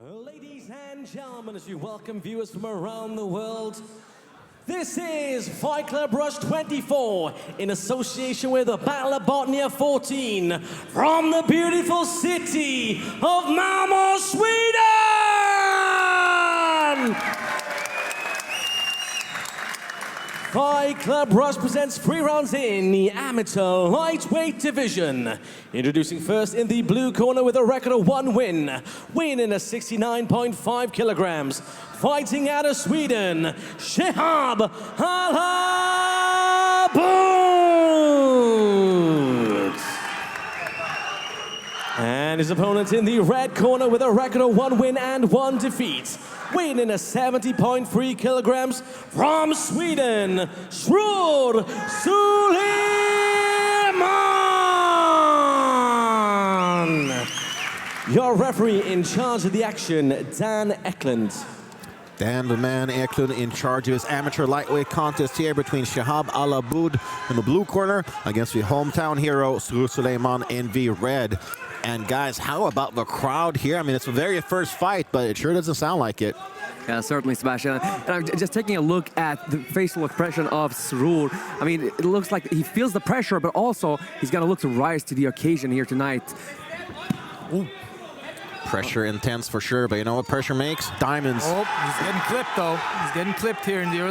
Ladies and gentlemen, as we welcome viewers from around the world, this is Fight Club Rush 24 in association with the Battle of BOB14 from the beautiful city of Malmö, Sweden! Fight Club Rush presents 3 rounds in the amateur lightweight division. Introducing first in the blue corner with a record of 1 win, weighing at 69.5 kilograms. Fighting out of Sweden, Shehab Alaboud. And his opponent in the red corner with a record of 1 win and 1 defeat. Weighing in at 70.3 kilograms from Sweden, Sror Sulaiman. Your referee in charge of the action, Dan Eklund. Dan the Man Eklund in charge of his amateur lightweight contest here between Shehab Alaboud in the blue corner against the hometown hero Sror Sulaiman in the red. And guys, how about the crowd here? I mean, it's the very first fight, but it sure doesn't sound like it. Yeah, certainly, Sebastian. And I'm just taking a look at the facial expression of Sror. I mean, it looks like he feels the pressure, but also he's going to look to rise to the occasion here tonight. Ooh. Pressure intense for sure, but you know what pressure makes? Diamonds. Oh, he's getting clipped though. He's getting clipped here in the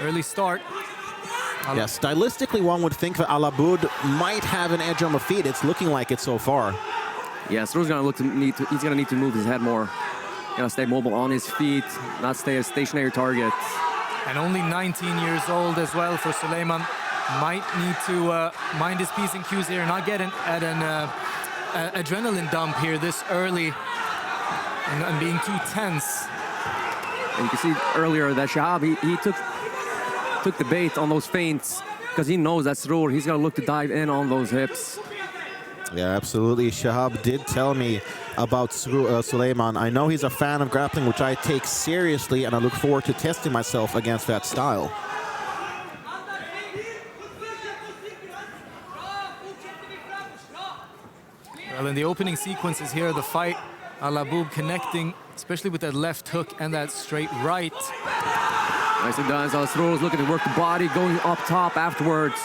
early start. Yeah, stylistically one would think that Alaboud might have an edge on the feet. It's looking like it so far. Yeah, Sror's going to he's going to need to move his head more. Stay mobile on his feet, not stay a stationary target. And only 19 years old as well for Sulaiman. Might need to mind his P's and Q's here, not get at an adrenaline dump here this early and being too tense. And you can see earlier that Shehab, he took the bait on those feints because he knows that Sror, he's going to look to dive in on those hips. Yeah, absolutely. Shehab did tell me about Sulaiman. I know he's a fan of grappling, which I take seriously, and I look forward to testing myself against that style. Well, in the opening sequences here of the fight, Alaboud connecting, especially with that left hook and that straight right. Nicely done. So Sror's looking to work the body, going up top afterwards.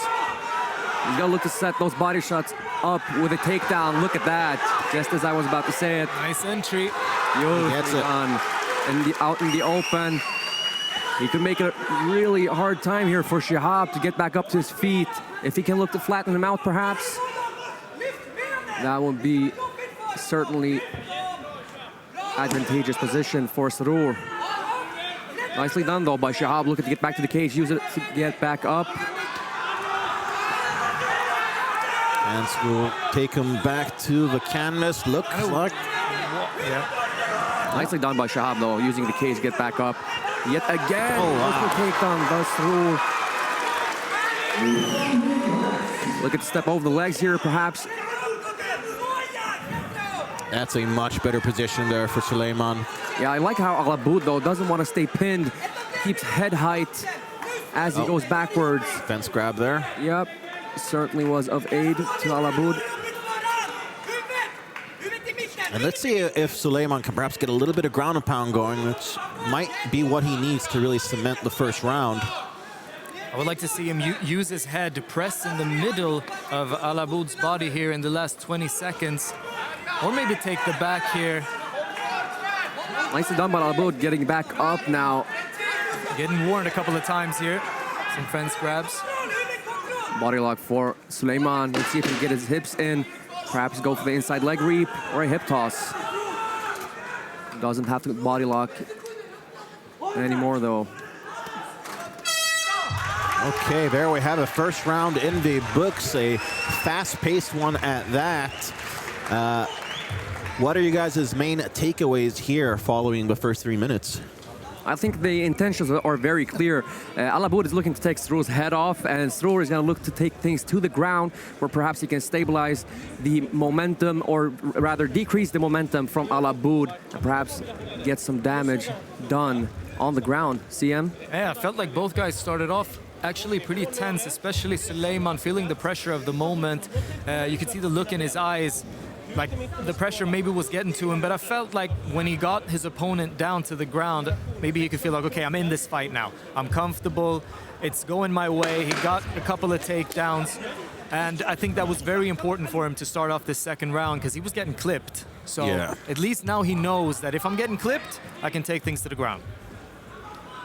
He's going to look to set those body shots up with a takedown. Look at that. Just as I was about to say it. Nice entry. Beautifully done. Out in the open. He could make it a really hard time here for Shehab to get back up to his feet. If he can look to flatten him out, perhaps. That would be certainly advantageous position for Sror. Nicely done though by Shehab, looking to get back to the cage, use it to get back up. And will take him back to the canvas. Looks like. Yeah. Nicely done by Shehab though, using the cage to get back up. Yet again, wow. takedown by Sror. Look at the step over the legs here, perhaps. That's a much better position there for Sulaiman. Yeah, I like how Alaboud, though, doesn't want to stay pinned. Keeps head height as he goes backwards. Fence grab there. Yep, certainly was of aid to Alaboud. And let's see if Sulaiman can perhaps get a little bit of ground and pound going, which might be what he needs to really cement the first round. I would like to see him use his head to press in the middle of Alaboud's body here in the last 20 seconds. Or maybe take the back here. Nicely done by Alaboud, getting back up now. Getting warned a couple of times here. Some fence grabs. Body lock for Sulaiman. Let's see if he can get his hips in. Perhaps go for the inside leg reap or a hip toss. Doesn't have to body lock anymore though. Okay, there we have a first round in the books, a fast-paced one at that. What are you guys' main takeaways here following the first 3 minutes? I think the intentions are very clear. Alaboud is looking to take Sror's head off, and Sror is going to look to take things to the ground, where perhaps he can stabilize the momentum, or rather decrease the momentum from Alaboud, and perhaps get some damage done on the ground. CM? Yeah, I felt like both guys started off actually pretty tense, especially Sulaiman feeling the pressure of the moment. You could see the look in his eyes. like the pressure maybe was getting to him, but I felt like when he got his opponent down to the ground, maybe he could feel like, okay, I'm in this fight now. I'm comfortable. It's going my way. He got a couple of takedowns. And I think that was very important for him to start off this second round because he was getting clipped. So at least now he knows that if I'm getting clipped, I can take things to the ground.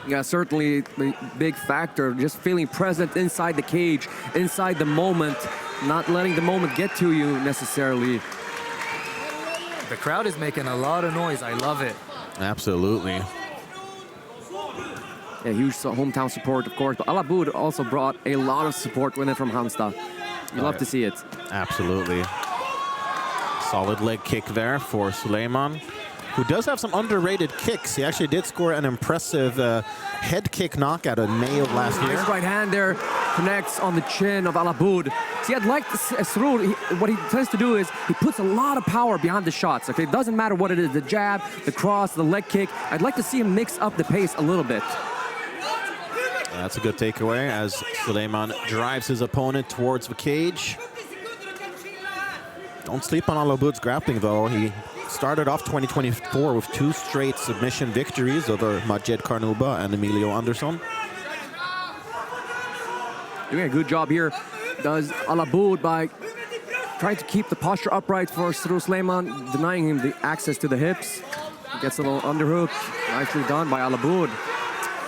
Yeah, certainly a big factor. Just feeling present inside the cage, inside the moment, not letting the moment get to you necessarily. The crowd is making a lot of noise. I love it. Absolutely. Yeah, huge hometown support, of course. But Alaboud also brought a lot of support with him from Halmstad. You love to see it. Absolutely. Solid leg kick there for Sulaiman, who does have some underrated kicks. He actually did score an impressive head kick knockout in May of last year. His right hand there connects on the chin of Alaboud. See, I'd like to see Sror, what he tends to do is he puts a lot of power behind the shots. Okay, it doesn't matter what it is, the jab, the cross, the leg kick. I'd like to see him mix up the pace a little bit. That's a good takeaway as Sulaiman drives his opponent towards the cage. Don't sleep on Alaboud's grappling, though. He started off 2024 with 2 straight submission victories over Majed Karnuba and Emilio Anderson. Doing a good job here does Alaboud by trying to keep the posture upright for Sror Sulaiman, denying him the access to the hips. He gets a little underhook. Nicely done by Alaboud.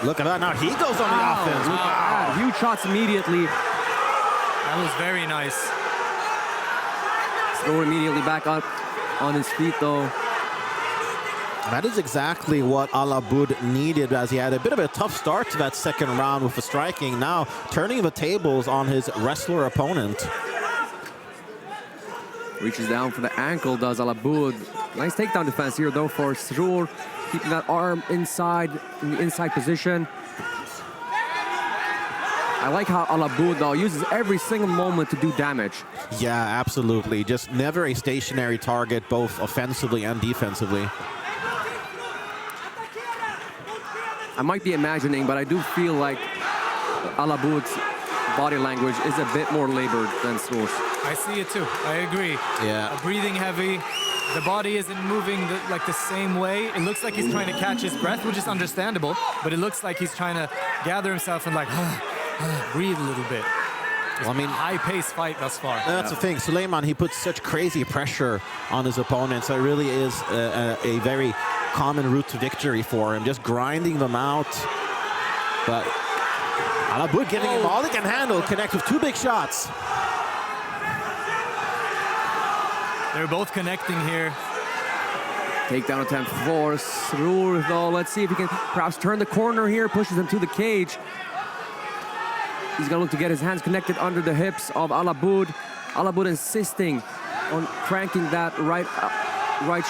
Look at that, now he goes on the offense. Wow. Huge shots immediately. That was very nice. Sror immediately back up on his feet, though. That is exactly what Alaboud needed, as he had a bit of a tough start to that second round with the striking. Now turning the tables on his wrestler opponent. Reaches down for the ankle, does Alaboud. Nice takedown defense here, though, for Sror. Keeping that arm inside, in the inside position. I like how Alaboud, though, uses every single moment to do damage. Yeah, absolutely. Just never a stationary target, both offensively and defensively. I might be imagining, but I do feel like Alaboud's body language is a bit more labored than Sror's. I see it too. I agree. Yeah. Breathing heavy. The body isn't moving like the same way. It looks like he's trying to catch his breath, which is understandable, but it looks like he's trying to gather himself and like breathe a little bit. Well, I mean, high-paced fight thus far. That's the thing. Sulaiman, he puts such crazy pressure on his opponent, so it really is a very common route to victory for him, just grinding them out. But Alaboud giving him all he can handle, connects with 2 big shots. They're both connecting here. Takedown attempt for Sror, though. Let's see if he can perhaps turn the corner here, pushes him to the cage. He's gonna look to get his hands connected under the hips of Alaboud. Alaboud insisting on cranking that right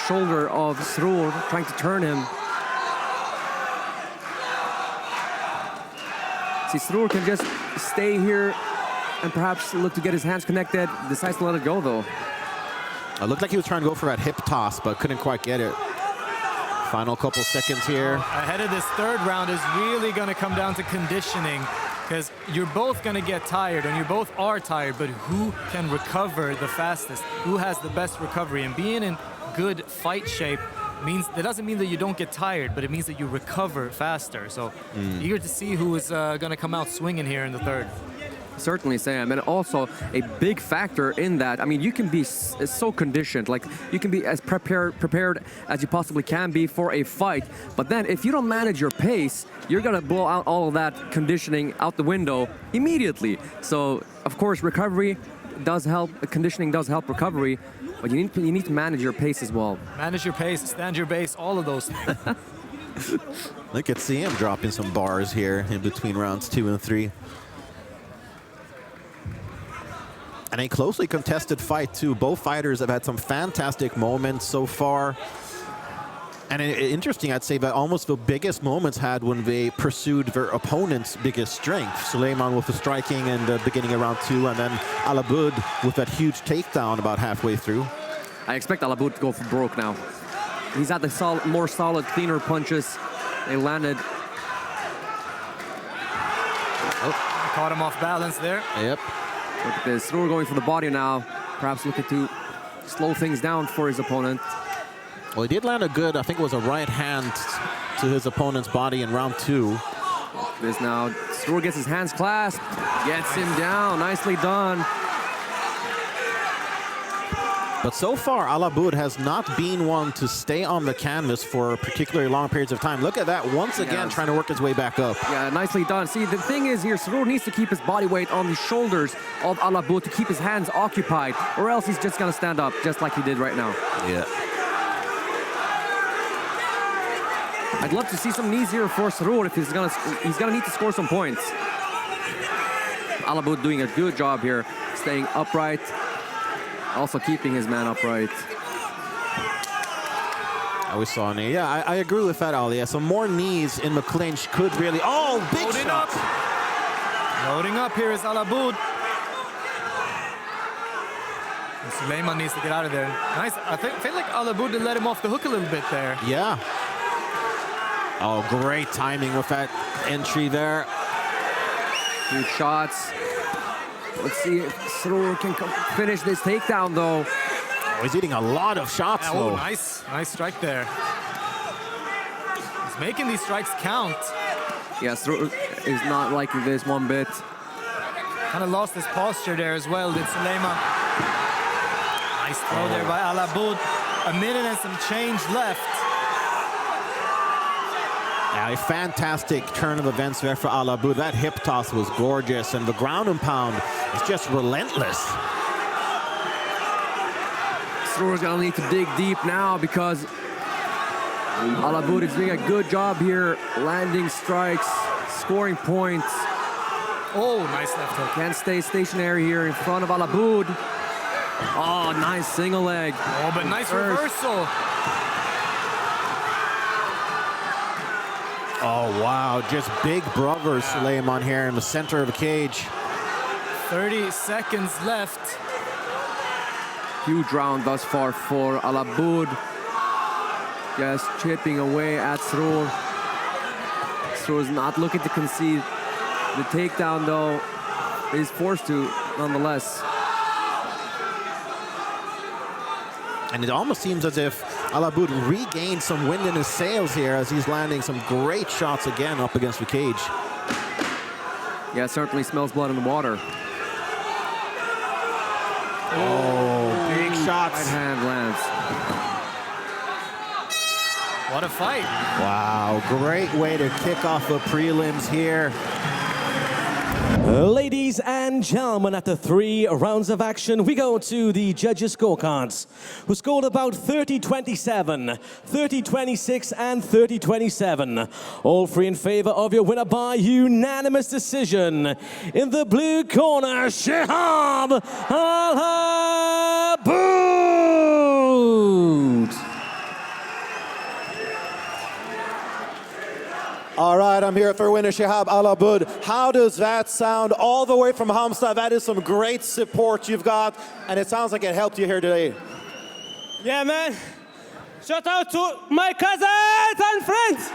shoulder of Sror, trying to turn him. See, Sror can just stay here and perhaps look to get his hands connected. Decides to let it go, though. It looked like he was trying to go for that hip toss, but couldn't quite get it. Final couple seconds here. Ahead of this third round is really going to come down to conditioning, because you're both going to get tired, and you both are tired, but who can recover the fastest? Who has the best recovery? And being in good fight shape means, that doesn't mean that you don't get tired, but it means that you recover faster. So eager to see who is going to come out swinging here in the third. Certainly, Sam, and also a big factor in that. I mean, you can be so conditioned, like you can be as prepared as you possibly can be for a fight. But then, if you don't manage your pace, you're gonna blow out all of that conditioning out the window immediately. So, of course, recovery does help. Conditioning does help recovery, but you need to manage your pace as well. Manage your pace, stand your base, all of those things. Look at CM dropping some bars here in between rounds 2 and 3. And a closely contested fight, too. Both fighters have had some fantastic moments so far. And interesting, I'd say, that almost the biggest moments had when they pursued their opponent's biggest strength. Sulaiman with the striking in the beginning of round 2, and then Alaboud with that huge takedown about halfway through. I expect Alaboud to go for broke now. He's had the more solid, cleaner punches. They landed. Oh, caught him off balance there. Yep. Look at this. Sror going for the body now. Perhaps looking to slow things down for his opponent. Well, he did land a good, I think it was a right hand to his opponent's body in round 2. This now, Sror gets his hands clasped, gets him down, nicely done. But so far, Alaboud has not been one to stay on the canvas for particularly long periods of time. Look at that, once again, trying to work his way back up. Yeah, nicely done. See, the thing is here, Sror needs to keep his body weight on the shoulders of Alaboud to keep his hands occupied, or else he's just gonna stand up, just like he did right now. Yeah. I'd love to see some knees here for Sror if he's gonna need to score some points. Alaboud doing a good job here, staying upright, also keeping his man upright. We saw a knee. Yeah, I agree with that, Ali. Yeah, some more knees in the clinch could really... Oh, big Loading shot! Loading up here is Alaboud. And Sulaiman needs to get out of there. Nice. I feel like Alaboud let him off the hook a little bit there. Yeah. Oh, great timing with that entry there. Good shots. Let's see if Sror can finish this takedown, though. Oh, he's eating a lot of shots, though. Oh, nice strike there. He's making these strikes count. Yeah, Sror is not liking this one bit. Kind of lost his posture there as well, did Sulaiman. Nice throw there by Alaboud. A minute and some change left. Yeah, a fantastic turn of events there for Alaboud. That hip toss was gorgeous, and the ground and pound is just relentless. Sror's gonna need to dig deep now because Alaboud is doing a good job here, landing strikes, scoring points. Oh, nice left hook. Can't stay stationary here in front of Alaboud. Oh, nice single leg. Oh, but nice reversal. Oh, wow. Just big brother Sulaiman here in the center of the cage. 30 seconds left. Huge round thus far for Alaboud. Just chipping away at Sror. Sror's not looking to concede. The takedown, though, is forced to nonetheless. And it almost seems as if Alaboud regained some wind in his sails here as he's landing some great shots again up against the cage. Yeah, it certainly smells blood in the water. Oh, big shots. Right hand lands. What a fight. Wow, great way to kick off the prelims here. Ladies and gentlemen, after 3 rounds of action, we go to the judges' scorecards, who scored about 30-27, 30-26, and 30-27. All 3 in favor of your winner by unanimous decision. In the blue corner, Shehab Alaboud. All right, I'm here for winner Shehab Alaboud. How does that sound all the way from Halmstad? That is some great support you've got, and it sounds like it helped you here today. Yeah, man. Shout out to my cousins and friends.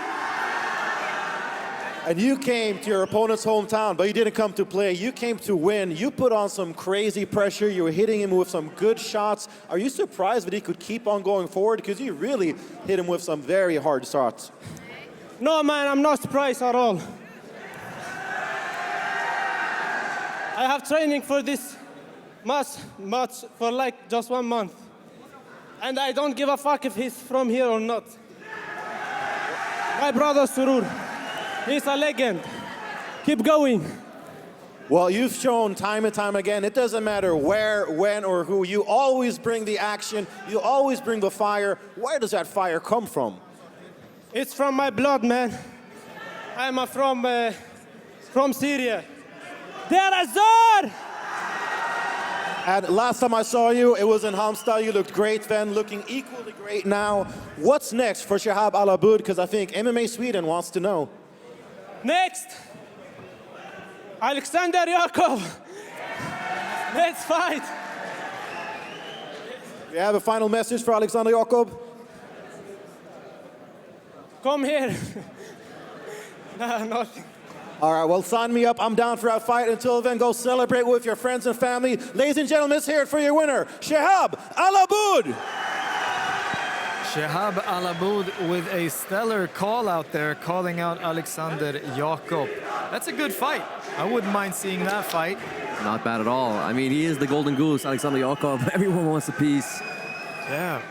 And you came to your opponent's hometown, but you didn't come to play. You came to win. You put on some crazy pressure. You were hitting him with some good shots. Are you surprised that he could keep on going forward? Because you really hit him with some very hard shots. No, man, I'm not surprised at all. I have training for this match for like just 1 month. And I don't give a fuck if he's from here or not. My brother Sror, he's a legend. Keep going. Well, you've shown time and time again, it doesn't matter where, when, or who. You always bring the action. You always bring the fire. Where does that fire come from? It's from my blood, man. I'm from Syria. Deir Azor! And last time I saw you, it was in Halmstad. You looked great then, looking equally great now. What's next for Shehab Alaboud? Because I think MMA Sweden wants to know. Next, Alexander Yakov. Let's fight. You have a final message for Alexander Yakov? Come here. No, nothing. All right, well, sign me up. I'm down for that fight. Until then, go celebrate with your friends and family. Ladies and gentlemen, let's hear it for your winner, Shehab Alaboud. Shehab Alaboud with a stellar call out there, calling out Alexander Jakob. That's a good fight. I wouldn't mind seeing that fight. Not bad at all. I mean, he is the golden goose, Alexander Jakob. Everyone wants a piece. Yeah.